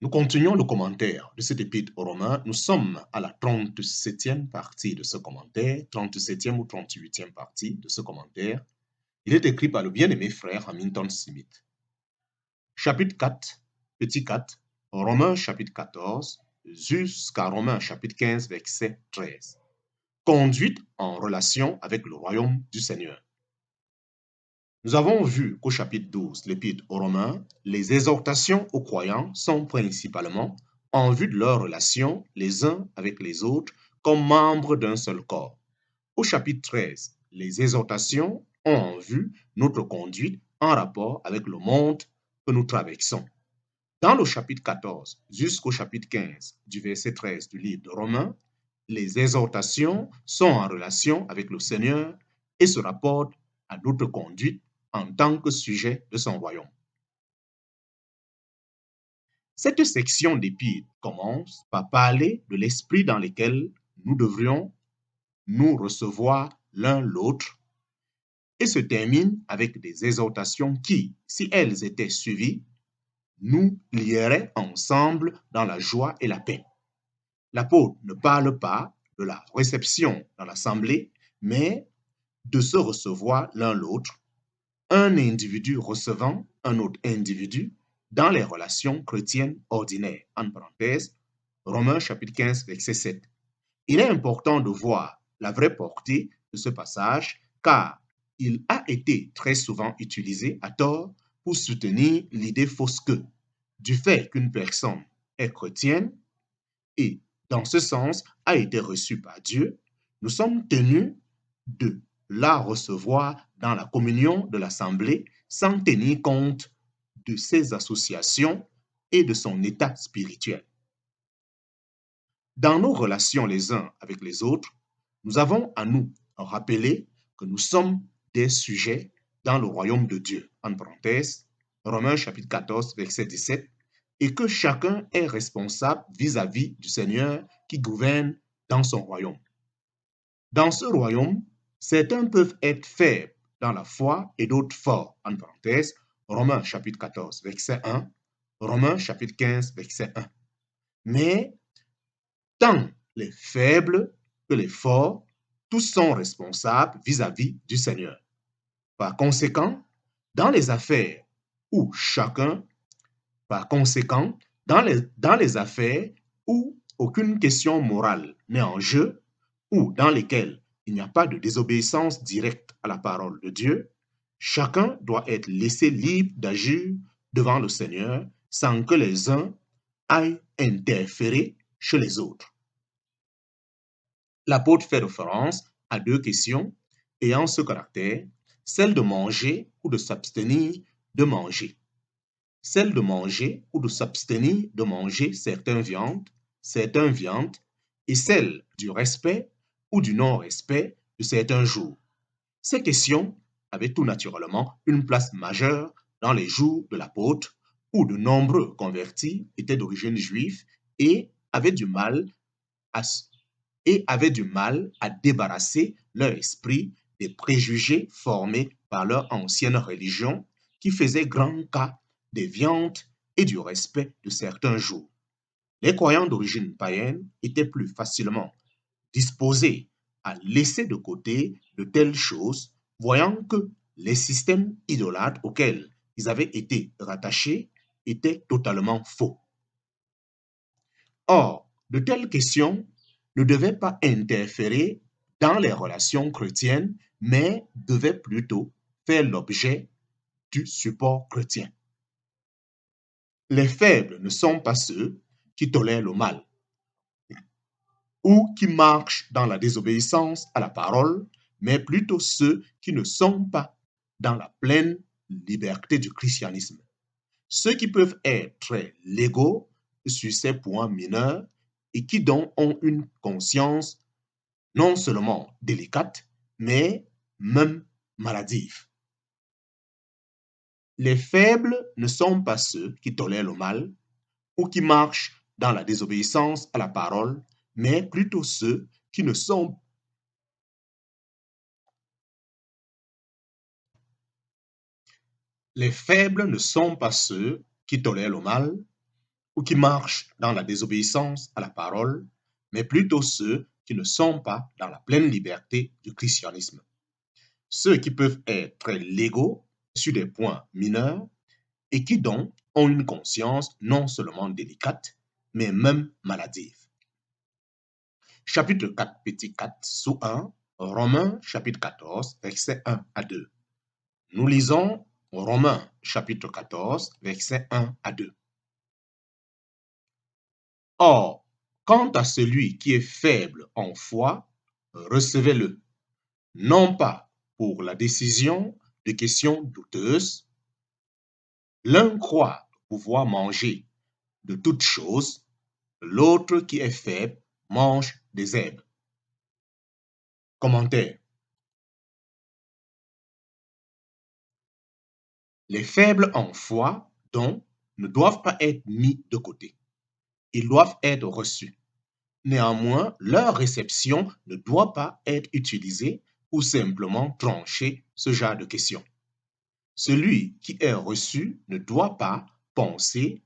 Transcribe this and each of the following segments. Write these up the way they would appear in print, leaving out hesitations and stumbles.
Nous continuons le commentaire de cet épître aux Romains. Nous sommes à la 37e partie de ce commentaire, 37e ou 38e partie de ce commentaire. Il est écrit par le bien-aimé frère Hamilton Smith. Chapitre 4, petit 4, Romains chapitre 14, jusqu'à Romains chapitre 15, verset 13. Conduite en relation avec le royaume du Seigneur. Nous avons vu qu'au chapitre 12, l'épître aux Romains, les exhortations aux croyants sont principalement en vue de leur relation les uns avec les autres comme membres d'un seul corps. Au chapitre 13, les exhortations ont en vue notre conduite en rapport avec le monde que nous traversons. Dans le chapitre 14 jusqu'au chapitre 15 du verset 13 du livre de Romains, les exhortations sont en relation avec le Seigneur et se rapportent à notre conduite en tant que sujet de son royaume. Cette section d'épître commence par parler de l'esprit dans lequel nous devrions nous recevoir l'un l'autre et se termine avec des exhortations qui, si elles étaient suivies, nous lieraient ensemble dans la joie et la paix. L'apôtre ne parle pas de la réception dans l'assemblée, mais de se recevoir l'un l'autre, un individu recevant un autre individu dans les relations chrétiennes ordinaires. En parenthèse, Romains chapitre 15, verset 7. Il est important de voir la vraie portée de ce passage car il a été très souvent utilisé à tort pour soutenir l'idée fausse que, du fait qu'une personne est chrétienne et dans ce sens a été reçue par Dieu, nous sommes tenus de la recevoir dans la communion de l'Assemblée sans tenir compte de ses associations et de son état spirituel. Dans nos relations les uns avec les autres, nous avons à nous rappeler que nous sommes des sujets dans le royaume de Dieu. En parenthèse, Romains chapitre 14, verset 17, et que chacun est responsable vis-à-vis du Seigneur qui gouverne dans son royaume. Dans ce royaume, certains peuvent être faibles dans la foi et d'autres forts. En parenthèse, Romains chapitre 14, verset 1, Romains chapitre 15, verset 1. Mais tant les faibles que les forts, tous sont responsables vis-à-vis du Seigneur. Par conséquent, dans les affaires où chacun, dans les affaires où aucune question morale n'est en jeu, ou dans lesquelles il n'y a pas de désobéissance directe à la parole de Dieu, chacun doit être laissé libre d'agir devant le Seigneur sans que les uns aillent interférer chez les autres. L'apôtre fait référence à deux questions ayant ce caractère, celle de manger ou de s'abstenir de manger. Celle de manger ou de s'abstenir de manger certaines viandes, et celle du respect ou du non-respect de certains jours. Ces questions avaient tout naturellement une place majeure dans les jours de l'apôtre où de nombreux convertis étaient d'origine juive et avaient du mal à débarrasser leur esprit des préjugés formés par leur ancienne religion qui faisait grand cas des viandes et du respect de certains jours. Les croyants d'origine païenne étaient plus facilement disposés à laisser de côté de telles choses, voyant que les systèmes idolâtres auxquels ils avaient été rattachés étaient totalement faux. Or, de telles questions ne devaient pas interférer dans les relations chrétiennes, mais devaient plutôt faire l'objet du support chrétien. Les faibles ne sont pas ceux qui tolèrent le mal ou qui marchent dans la désobéissance à la parole, mais plutôt ceux qui ne sont pas dans la pleine liberté du christianisme. Ceux qui peuvent être très légaux sur ces points mineurs et qui donc ont une conscience non seulement délicate, mais même maladive. Les faibles ne sont pas ceux qui tolèrent le mal ou qui marchent dans la désobéissance à la parole, mais plutôt ceux qui ne sont Les faibles ne sont pas ceux qui tolèrent le mal ou qui marchent dans la désobéissance à la parole, mais plutôt ceux qui ne sont pas dans la pleine liberté du christianisme. Ceux qui peuvent être très légaux sur des points mineurs et qui donc ont une conscience non seulement délicate, mais même maladive. Chapitre 4, petit 4, sous 1, Romains chapitre 14, versets 1 à 2. Nous lisons Romains chapitre 14, versets 1 à 2. Or, quant à celui qui est faible en foi, recevez-le, non pas pour la décision de questions douteuses. L'un croit pouvoir manger de toutes choses, l'autre qui est faible mange des herbes. Commentaire. Les faibles en foi, donc, ne doivent pas être mis de côté. Ils doivent être reçus. Néanmoins, leur réception ne doit pas être utilisée pour simplement trancher ce genre de questions. Celui qui est reçu ne doit pas penser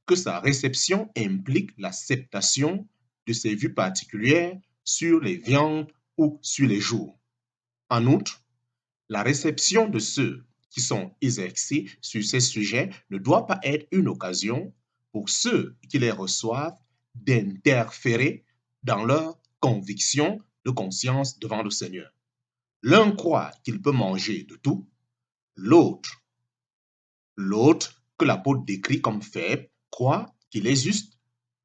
que sa réception implique l'acceptation de ses vues particulières sur les viandes ou sur les jours. En outre, la réception de ceux qui sont exercés sur ces sujets ne doit pas être une occasion pour ceux qui les reçoivent d'interférer dans leur conviction de conscience devant le Seigneur. L'un croit qu'il peut manger de tout, l'autre que l'apôtre décrit comme faible, croit qu'il est juste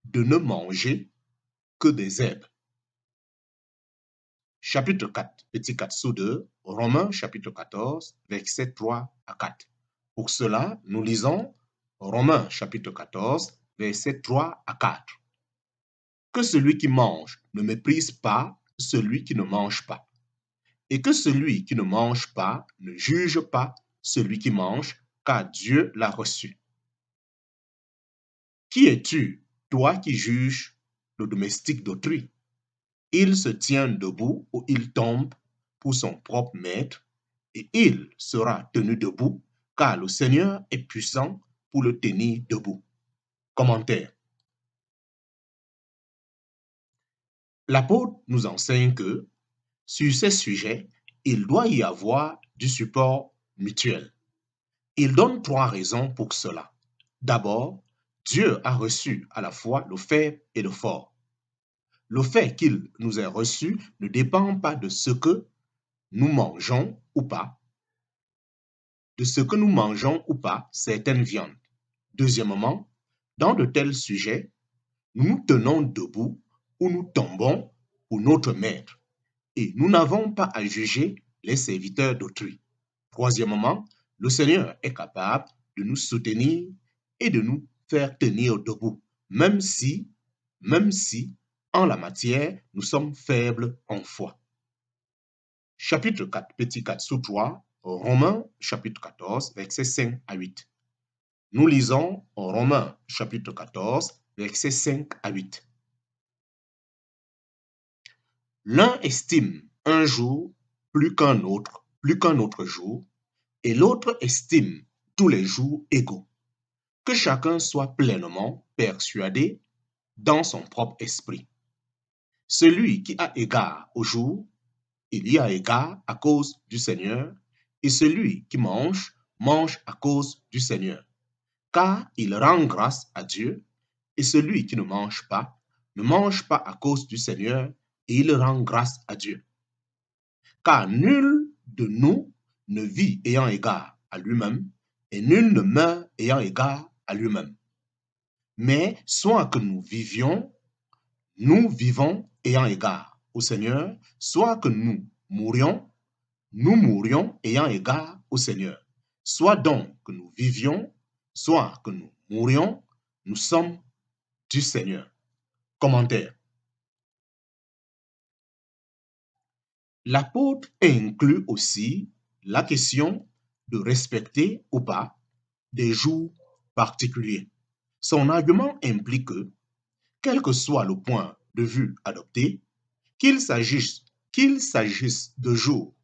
de ne manger que des herbes. Chapitre 4, petit 4 sous 2, Romains chapitre 14, versets 3 à 4. Pour cela, nous lisons Romains chapitre 14, versets 3 à 4. Que celui qui mange ne méprise pas celui qui ne mange pas, et que celui qui ne mange pas ne juge pas celui qui mange, car Dieu l'a reçu. Qui es-tu, toi qui juges le domestique d'autrui? Il se tient debout ou il tombe pour son propre maître, et il sera tenu debout, car le Seigneur est puissant pour le tenir debout. Commentaire. L'apôtre nous enseigne que, sur ces sujets, il doit y avoir du support mutuel. Il donne 3 raisons pour cela. D'abord, Dieu a reçu à la fois le faible et le fort. Le fait qu'il nous ait reçus ne dépend pas de ce que nous mangeons ou pas, certaines viandes. Deuxièmement, dans de tels sujets, nous nous tenons debout ou nous tombons pour notre maître et nous n'avons pas à juger les serviteurs d'autrui. Troisièmement, le Seigneur est capable de nous soutenir et de nous faire tenir debout, même si, en la matière, nous sommes faibles en foi. Chapitre 4, petit 4 sous 3, Romains chapitre 14, versets 5 à 8. Nous lisons Romains chapitre 14, versets 5 à 8. L'un estime un jour plus qu'un autre jour, et l'autre estime tous les jours égaux. Que chacun soit pleinement persuadé dans son propre esprit. Celui qui a égard au jour, il y a égard à cause du Seigneur, et celui qui mange, mange à cause du Seigneur, car il rend grâce à Dieu, et celui qui ne mange pas à cause du Seigneur, et il rend grâce à Dieu. Car nul de nous ne vit ayant égard à lui-même, et nul ne meurt ayant égard à lui-même. Mais soit que nous vivons ayant égard au Seigneur, soit que nous mourions ayant égard au Seigneur. Soit donc que nous vivions, soit que nous mourions, nous sommes du Seigneur. Commentaire. L'apôtre inclut aussi la question de respecter ou pas des jours particuliers. Son argument implique que, quel que soit le point de vue adopté, qu'il s'agisse de jours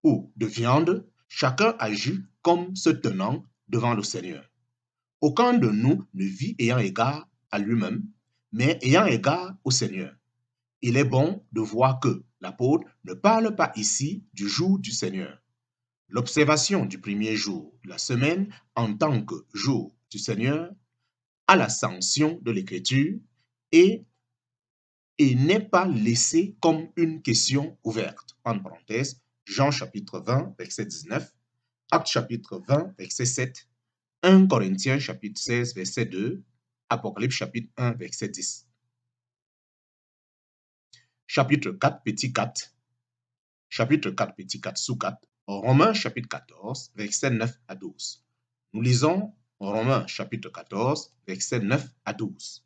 ou de viande, chacun agit comme se tenant devant le Seigneur. Aucun de nous ne vit ayant égard à lui-même, mais ayant égard au Seigneur. Il est bon de voir que l'apôtre ne parle pas ici du jour du Seigneur. L'observation du premier jour de la semaine en tant que jour du Seigneur a la sanction de l'Écriture et n'est pas laissée comme une question ouverte. En parenthèse, Jean chapitre 20, verset 19, Actes chapitre 20, verset 7, 1 Corinthiens chapitre 16, verset 2, Apocalypse chapitre 1, verset 10. Chapitre 4, petit 4, chapitre 4, petit 4, sous 4, Romains chapitre 14, verset 9 à 12. Nous lisons Romains chapitre 14, verset 9 à 12.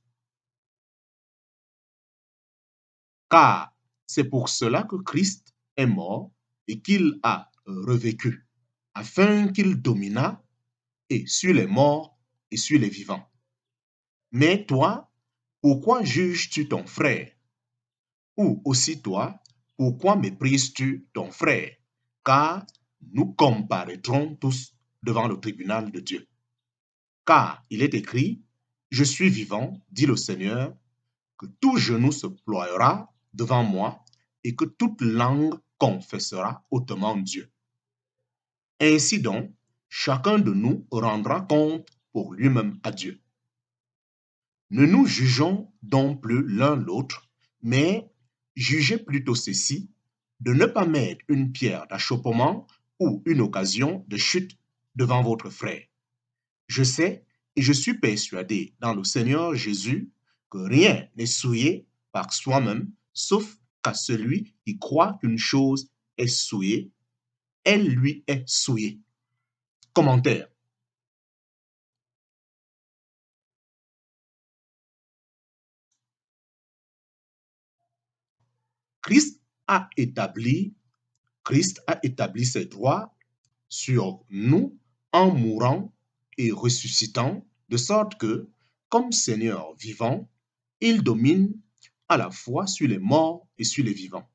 Car c'est pour cela que Christ est mort et qu'il a revécu, afin qu'il dominât et sur les morts et sur les vivants. Mais toi, pourquoi juges-tu ton frère? Ou aussi toi, pourquoi méprises-tu ton frère? Car nous comparaîtrons tous devant le tribunal de Dieu. Car il est écrit, je suis vivant, dit le Seigneur, que tout genou se ploiera devant moi et que toute langue confessera hautement Dieu. Ainsi donc, chacun de nous rendra compte pour lui-même à Dieu. Ne nous jugeons donc plus l'un l'autre, mais jugez plutôt ceci, de ne pas mettre une pierre d'achoppement ou une occasion de chute devant votre frère. Je sais et je suis persuadé dans le Seigneur Jésus que rien n'est souillé par soi-même, sauf qu'à celui qui croit qu'une chose est souillée, elle lui est souillée. Commentaire. Christ a établi ses droits sur nous en mourant et ressuscitant, de sorte que, comme Seigneur vivant, il domine à la fois sur les morts et sur les vivants.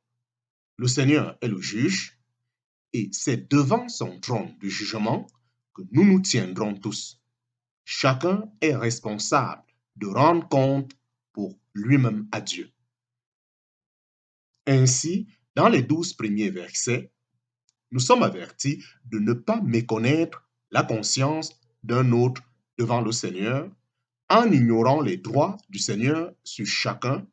Le Seigneur est le juge, et c'est devant son trône de jugement que nous nous tiendrons tous. Chacun est responsable de rendre compte pour lui-même à Dieu. Ainsi, dans les 12 premiers versets, nous sommes avertis de ne pas méconnaître la conscience d'un autre devant le Seigneur en ignorant les droits du Seigneur sur chacun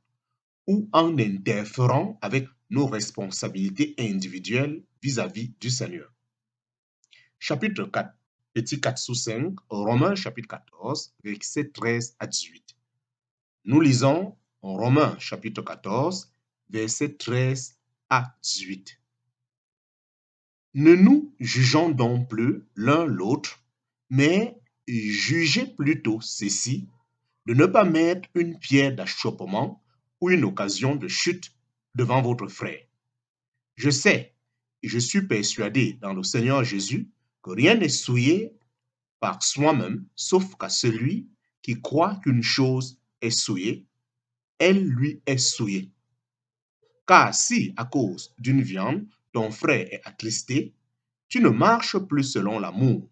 ou en interférant avec nos responsabilités individuelles vis-à-vis du Seigneur. Chapitre 4, petit 4 sous 5, Romains chapitre 14, versets 13 à 18. Nous lisons Romains chapitre 14, versets 13 à 18. Ne nous jugeons donc plus l'un l'autre, mais jugez plutôt ceci, de ne pas mettre une pierre d'achoppement ou une occasion de chute devant votre frère. Je sais et je suis persuadé dans le Seigneur Jésus que rien n'est souillé par soi-même, sauf qu'à celui qui croit qu'une chose est souillée, elle lui est souillée. Car si, à cause d'une viande, ton frère est attristé, tu ne marches plus selon l'amour.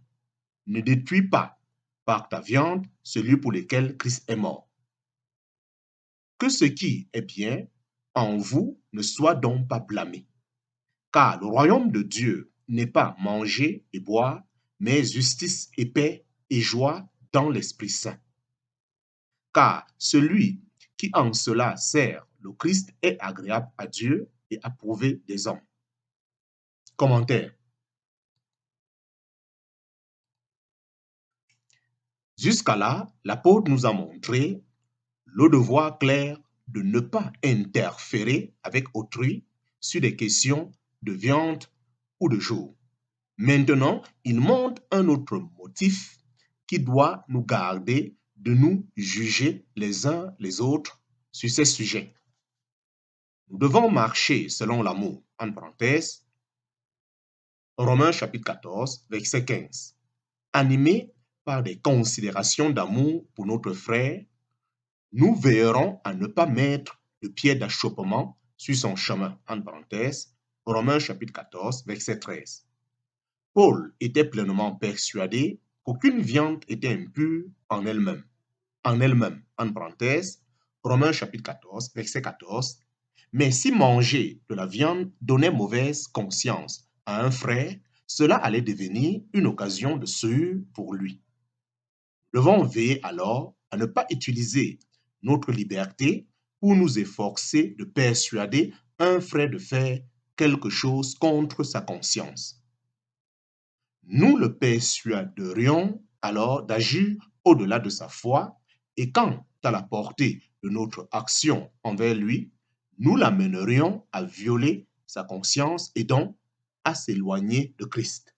Ne détruis pas par ta viande celui pour lequel Christ est mort. Que ce qui est bien en vous ne soit donc pas blâmé. Car le royaume de Dieu n'est pas manger et boire, mais justice et paix et joie dans l'Esprit Saint. Car celui qui en cela sert le Christ est agréable à Dieu et approuvé des hommes. Commentaire. Jusqu'à là, l'apôtre nous a montré le devoir clair de ne pas interférer avec autrui sur des questions de viande ou de jour. Maintenant, il montre un autre motif qui doit nous garder de nous juger les uns les autres sur ces sujets. Nous devons marcher selon l'amour. En parenthèse, Romains chapitre 14, verset 15. Animés par des considérations d'amour pour notre frère, nous veillerons à ne pas mettre de pierre d'achoppement sur son chemin. En parenthèse, Romains chapitre 14, verset 13. Paul était pleinement persuadé qu'aucune viande était impure en elle-même. En elle-même, en parenthèse, Romains chapitre 14, verset 14. Mais si manger de la viande donnait mauvaise conscience à un frère, cela allait devenir une occasion de souillure pour lui. Nous devons veiller alors à ne pas utiliser notre liberté pour nous efforcer de persuader un frère de faire quelque chose contre sa conscience. Nous le persuaderions alors d'agir au-delà de sa foi et quant à la portée de notre action envers lui, nous l'amènerions à violer sa conscience et donc à s'éloigner de Christ.